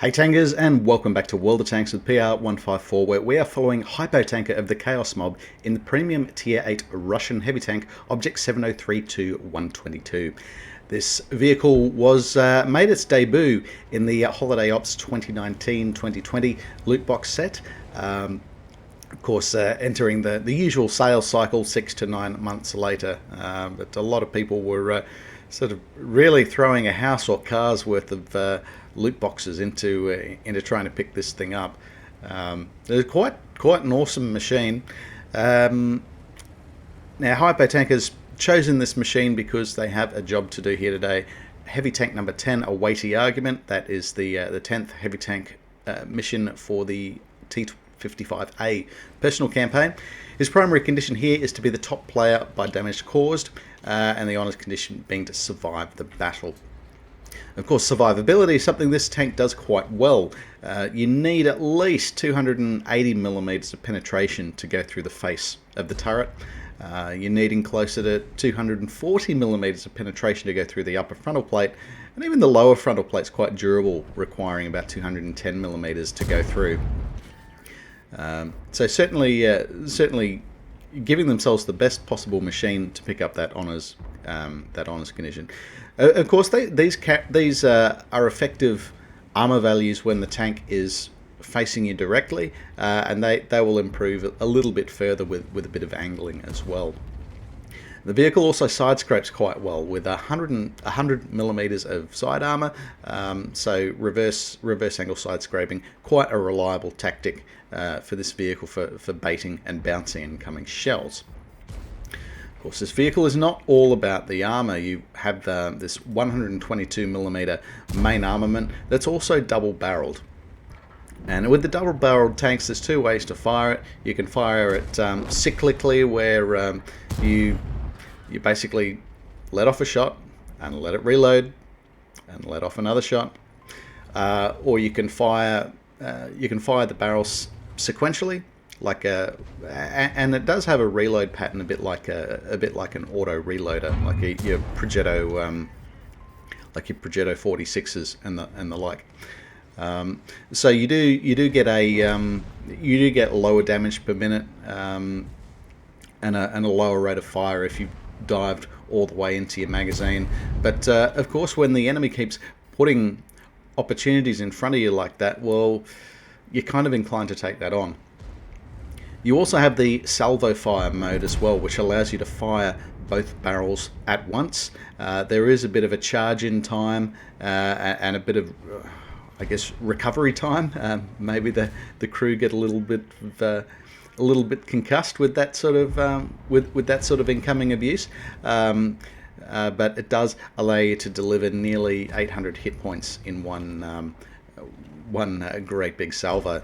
Hey tankers, and welcome back to World of Tanks with PR154, where we are following Hypo Tanker of the Chaos mob in the premium tier 8 Russian heavy tank Obj.703 II 122. This vehicle was made its debut in the Holiday Ops 2019-2020 loot box set. Of course, entering the usual sales cycle 6 to 9 months later, but a lot of people were sort of really throwing a house or car's worth of loot boxes into trying to pick this thing up. It's quite an awesome machine. Now, Hypo Tanker's chosen this machine because they have a job to do here today. Heavy tank number 10, a Weighty argument. That is the 10th heavy tank mission for the T55A personal campaign. His primary condition here is to be the top player by damage caused, and the honours condition being to survive the battle. Of course, survivability is something this tank does quite well. You need at least 280mm of penetration to go through the face of the turret. You're needing closer to 240mm of penetration to go through the upper frontal plate, and even the lower frontal plate is quite durable, requiring about 210mm to go through. So certainly giving themselves the best possible machine to pick up that honours condition. Of course, these are effective armour values when the tank is facing you directly, and they will improve a little bit further with a bit of angling as well. The vehicle also side scrapes quite well with 100mm of side armour, so reverse angle side scraping, quite a reliable tactic for this vehicle for baiting and bouncing incoming shells. Of course, this vehicle is not all about the armour. You have this 122mm main armament that's also double barreled. And with the double barreled tanks, there's two ways to fire it. You can fire it cyclically, where you basically let off a shot and let it reload and let off another shot, or you can fire the barrels sequentially, and it does have a reload pattern a bit like an auto reloader, like your Progetto 46s and the like. So you do get lower damage per minute, and a lower rate of fire if you dived all the way into your magazine. But of course, when the enemy keeps putting opportunities in front of you like that, well, you're kind of inclined to take that on. You also have the salvo fire mode as well, which allows you to fire both barrels at once. There is a bit of a charge in time and a bit of I guess recovery time. Maybe the crew get a little bit concussed with that sort of with that sort of incoming abuse, but it does allow you to deliver nearly 800 hit points in one great big salvo.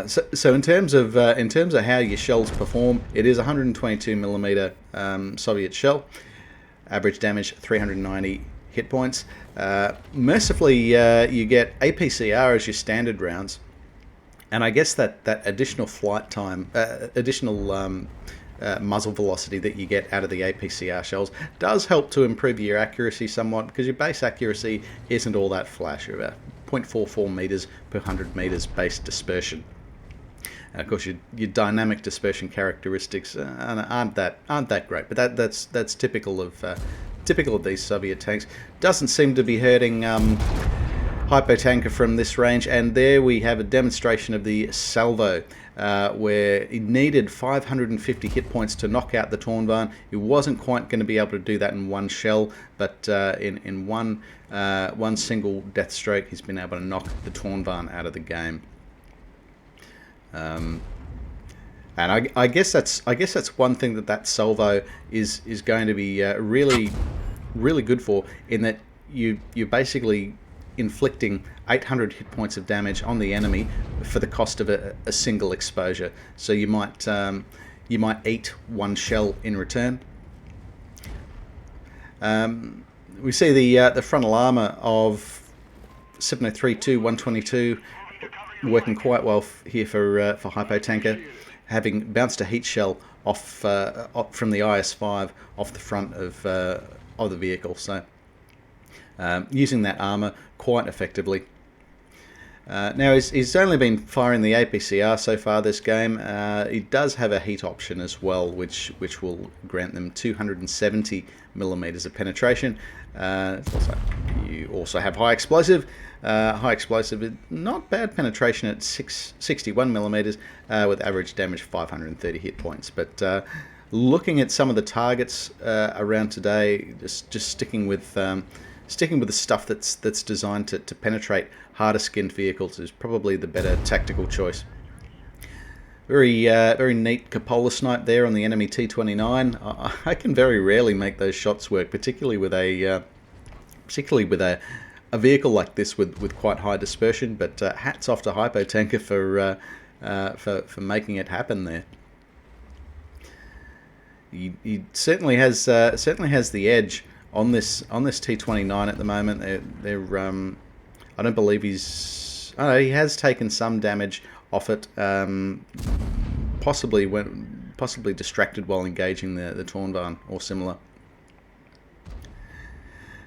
So in terms of how your shells perform, it is 122mm Soviet shell, average damage 390 hit points. Mercifully, you get APCR as your standard rounds, and I guess that additional flight time, additional muzzle velocity that you get out of the APCR shells does help to improve your accuracy somewhat, because your base accuracy isn't all that flash. You're about 0.44 meters per 100 meters base dispersion. And of course, your dynamic dispersion characteristics aren't that great, but that's typical of these Soviet tanks. Doesn't seem to be hurting Hypo Tanker from this range. And there we have a demonstration of the salvo, where it needed 550 hit points to knock out the Tornvarn. It wasn't quite going to be able to do that in one shell, but in one single death stroke, he's been able to knock the Tornvarn out of the game. And I guess that's one thing that salvo is going to be really good for, in that you're basically inflicting 800 hit points of damage on the enemy for the cost of a single exposure. So you might eat one shell in return. We see the frontal armour of 703 II 122 working quite well here for Hypo Tanker, having bounced a heat shell off from the IS-5 off the front of the vehicle. So using that armour quite effectively. Now he's only been firing the APCR so far this game. He does have a heat option as well, which will grant them 270 millimeters of penetration. You also have high explosive. High explosive, not bad penetration at 61 millimeters, with average damage 530 hit points. But looking at some of the targets around today, just sticking with the stuff that's designed to penetrate harder skinned vehicles is probably the better tactical choice. Very neat cupola snipe there on the enemy T-29. I can very rarely make those shots work, particularly with a vehicle like this with quite high dispersion. But hats off to Hypotanker for making it happen there. He certainly has the edge on this T-29 at the moment. I don't believe he has taken some damage off it, possibly distracted while engaging the Tornbarn or similar.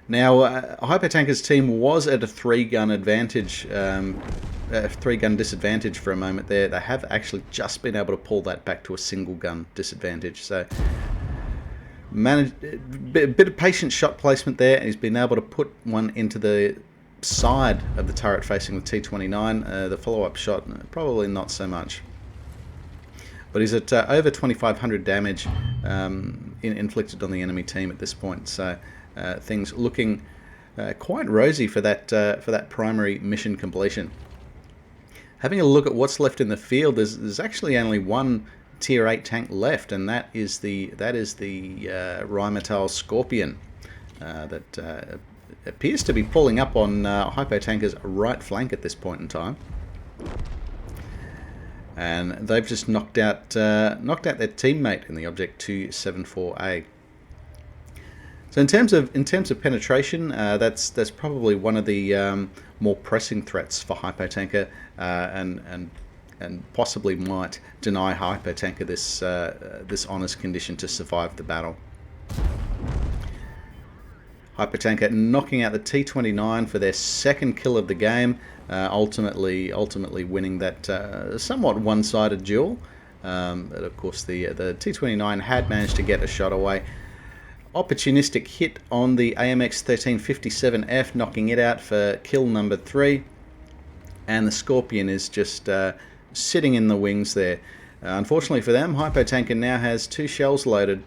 Now, Hypotanker's team was at a 3-gun advantage, a 3-gun disadvantage for a moment there. They have actually just been able to pull that back to a single-gun disadvantage. So, a bit of patient shot placement there, and he's been able to put one into the side of the turret facing the T-29. The follow-up shot, probably not so much. But he's at over 2,500 damage inflicted on the enemy team at this point. So things looking quite rosy for that primary mission completion. Having a look at what's left in the field, there's actually only one Tier 8 tank left, and that is the Rheinmetall Scorpion that appears to be pulling up on Hypotanker's right flank at this point in time. And they've just knocked out their teammate in the Obj.703 II. So in terms of penetration, that's probably one of the more pressing threats for Hypotanker, and possibly might deny Hypotanker this honors condition to survive the battle. Hypotanker knocking out the T-29 for their second kill of the game, ultimately winning that somewhat one-sided duel. But of course the T-29 had managed to get a shot away. Opportunistic hit on the AMX 1357F, knocking it out for kill number 3. And the Scorpion is just sitting in the wings there. Unfortunately for them, Hypotanker now has 2 shells loaded.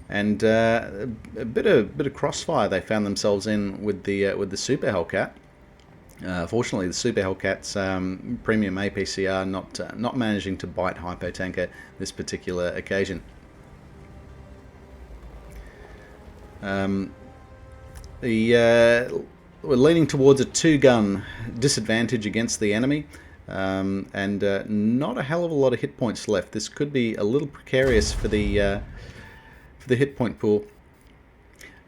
And a bit of crossfire they found themselves in with the Super Hellcat. Fortunately, the Super Hellcat's premium APCR not managing to bite Hypotanker this particular occasion. We're leaning towards a 2-gun disadvantage against the enemy, and not a hell of a lot of hit points left. This could be a little precarious for the hit point pool.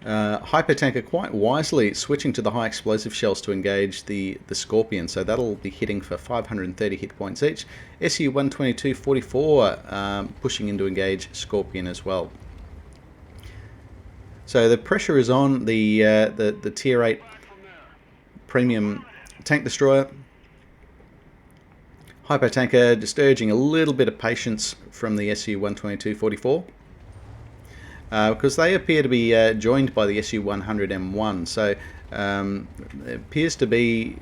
Hypotanker quite wisely switching to the high explosive shells to engage the Scorpion, so that'll be hitting for 530 hit points each. SU-122-44 pushing in to engage Scorpion as well. So the pressure is on the Tier 8 premium tank destroyer. Hypotanker just urging a little bit of patience from the SU-122-44. Because they appear to be joined by the SU-100M1, so it appears to be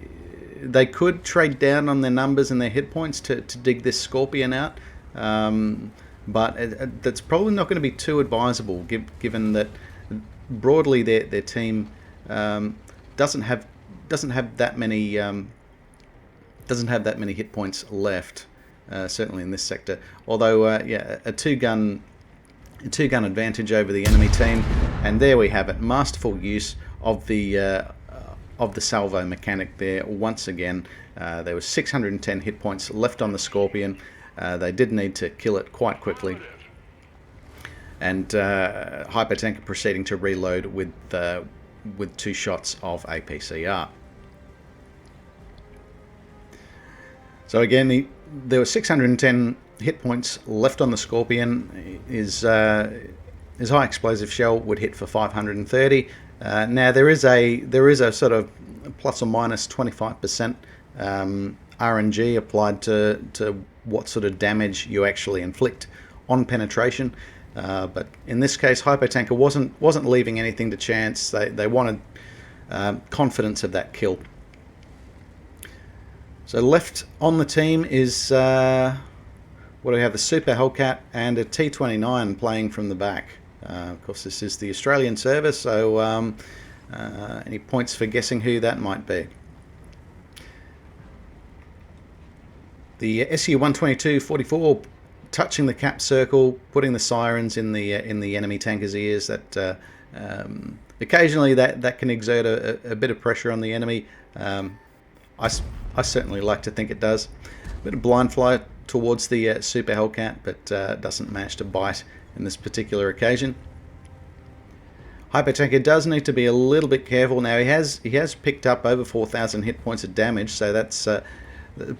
they could trade down on their numbers and their hit points to dig this Scorpion out, but that's probably not going to be too advisable, given that broadly their team doesn't have that many hit points left, certainly in this sector. Although yeah, a two-gun advantage over the enemy team, and there we have it. Masterful use of the salvo mechanic there once again. There was 610 hit points left on the Scorpion. They did need to kill it quite quickly, and Hypotanker proceeding to reload with 2 shots of APCR. So again, there were 610 hit points left on the Scorpion. His high explosive shell would hit for 530. Now there is a sort of plus or minus 25% RNG applied to what sort of damage you actually inflict on penetration. But in this case, Hypotanker wasn't leaving anything to chance. They wanted confidence of that kill. So left on the team is what do we have? The Super Hellcat and a T-29 playing from the back. Of course, this is the Australian service, so any points for guessing who that might be? The SU-122-44 touching the cap circle, putting the sirens in the enemy tanker's ears. That occasionally that can exert a bit of pressure on the enemy. I certainly like to think it does. A bit of blind fly towards the Super Hellcat, but doesn't manage to bite in this particular occasion. Hypotanker does need to be a little bit careful. Now he has picked up over 4,000 hit points of damage, so that's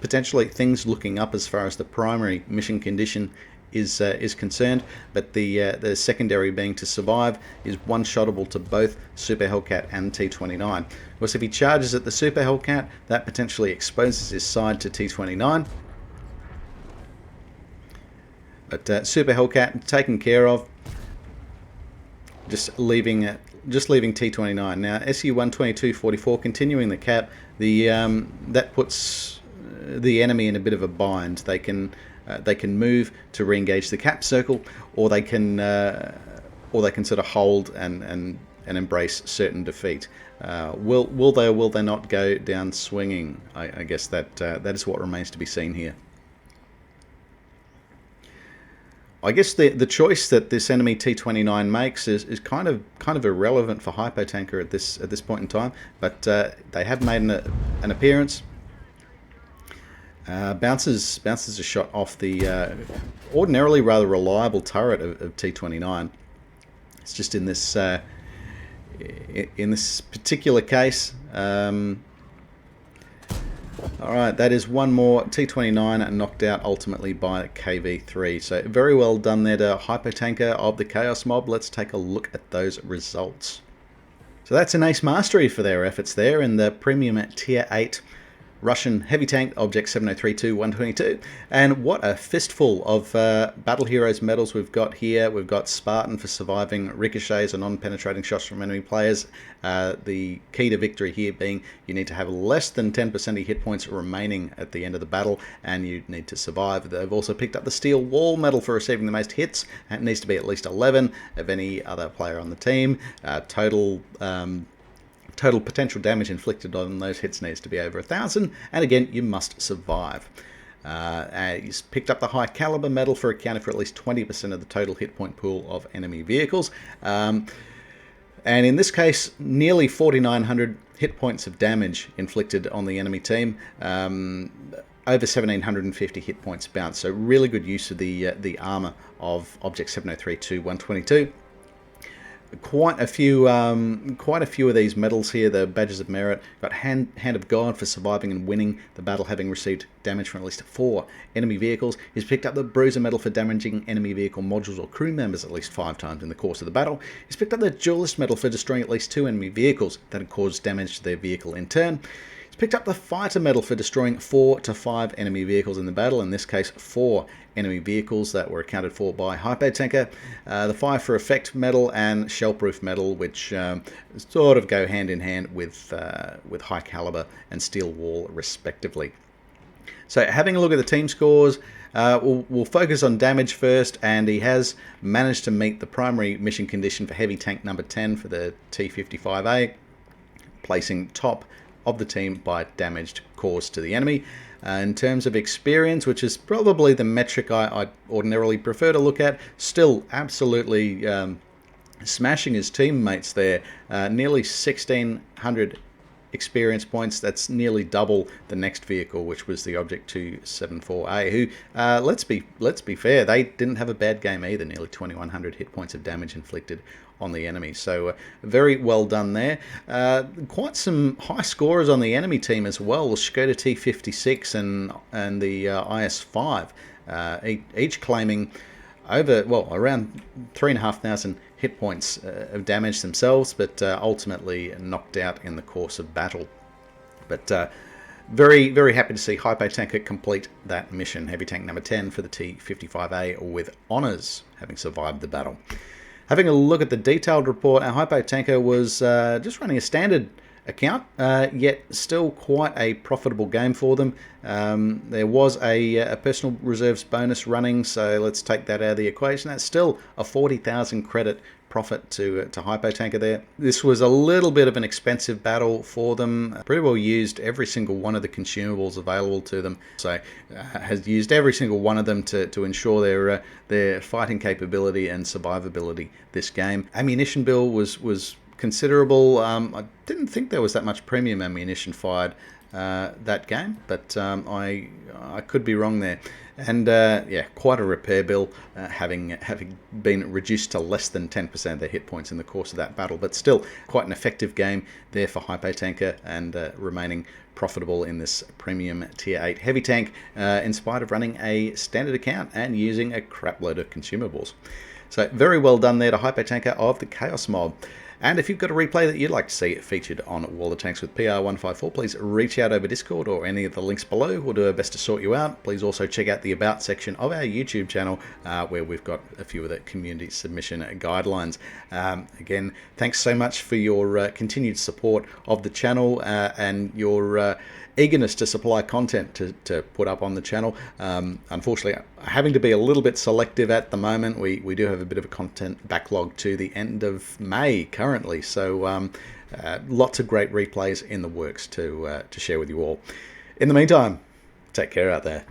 potentially things looking up as far as the primary mission condition is concerned. But the secondary being to survive is one-shottable to both Super Hellcat and T-29. Of course, if he charges at the Super Hellcat, that potentially exposes his side to T-29. But Super Hellcat taken care of, just leaving T-29. Now SU-122-44 continuing the cap. That puts the enemy in a bit of a bind. They can move to re-engage the cap circle, or they can sort of hold and embrace certain defeat. Will they or will they not go down swinging? I guess that is what remains to be seen here. I guess the choice that this enemy T-29 makes is kind of irrelevant for Hypotanker at this point in time, but they have made an appearance. Bounces a shot off the ordinarily rather reliable turret of T-29. It's just in this particular case. Alright, that is one more. T-29 knocked out ultimately by KV-3. So very well done there to Hypotanker of the Chaos Mob. Let's take a look at those results. So that's an ace mastery for their efforts there in the premium tier 8 Russian heavy tank Obj.703 II 122. And what a fistful of Battle Heroes medals we've got here. We've got Spartan for surviving ricochets or non-penetrating shots from enemy players. The key to victory here being you need to have less than 10% of hit points remaining at the end of the battle, and you need to survive. They've also picked up the Steel Wall medal for receiving the most hits, and it needs to be at least 11 of any other player on the team. Total potential damage inflicted on those hits needs to be over 1,000, and again, you must survive. He's picked up the High Caliber medal for accounting for at least 20% of the total hit point pool of enemy vehicles. And in this case, nearly 4,900 hit points of damage inflicted on the enemy team. Over 1,750 hit points bounced. So really good use of the armour of Obj.703 II 122. Quite a few of these medals here. The Badges of Merit got Hand of God for surviving and winning the battle, having received damage from at least 4 enemy vehicles. He's picked up the Bruiser medal for damaging enemy vehicle modules or crew members at least 5 times in the course of the battle. He's picked up the Duelist medal for destroying at least 2 enemy vehicles that had caused damage to their vehicle in turn. He's picked up the Fighter medal for destroying 4 to 5 enemy vehicles in the battle, in this case 4 enemy vehicles that were accounted for by Hypotanker. The Fire for Effect medal and Shellproof medal, which sort of go hand in hand with High Caliber and Steel Wall respectively. So having a look at the team scores, we'll focus on damage first, and he has managed to meet the primary mission condition for heavy tank number 10 for the T-55A, placing top of the team by damage caused to the enemy. In terms of experience, which is probably the metric I ordinarily prefer to look at, still absolutely smashing his teammates there. Nearly 1,600 experience points. That's nearly double the next vehicle, which was the Obj.703 II, who, let's be fair, they didn't have a bad game either. Nearly 2,100 hit points of damage inflicted on the enemy. So very well done there. Quite some high scorers on the enemy team as well. Skoda T56 and the IS-5, each claiming around 3,500 hit points of damage themselves, but ultimately knocked out in the course of battle. But very, very happy to see Hypotanker complete that mission, Heavy Tank number 10 for the T-55A with honours, having survived the battle. Having a look at the detailed report, our Hypotanker was just running a standard account, yet still quite a profitable game for them. There was a personal reserves bonus running, so let's take that out of the equation. That's still a 40,000 credit profit to Hypotanker there. This was a little bit of an expensive battle for them. Pretty well used every single one of the consumables available to them, so has used every single one of them to ensure their fighting capability and survivability this game. Ammunition bill was considerable. I didn't think there was that much premium ammunition fired that game, but I could be wrong there. And yeah, quite a repair bill, having been reduced to less than 10% of their hit points in the course of that battle, but still quite an effective game there for Hypotanker, and remaining profitable in this premium tier 8 heavy tank, in spite of running a standard account and using a crap load of consumables. So very well done there to Hypotanker of the Chaos Mob. And if you've got a replay that you'd like to see featured on World of Tanks with PR154, please reach out over Discord or any of the links below. We'll do our best to sort you out. Please also check out the About section of our YouTube channel, where we've got a few of the community submission guidelines. Again, thanks so much for your continued support of the channel and your eagerness to supply content to put up on the channel. Unfortunately, having to be a little bit selective at the moment. We do have a bit of a content backlog to the end of May currently, so lots of great replays in the works to share with you all. In the meantime, take care out there.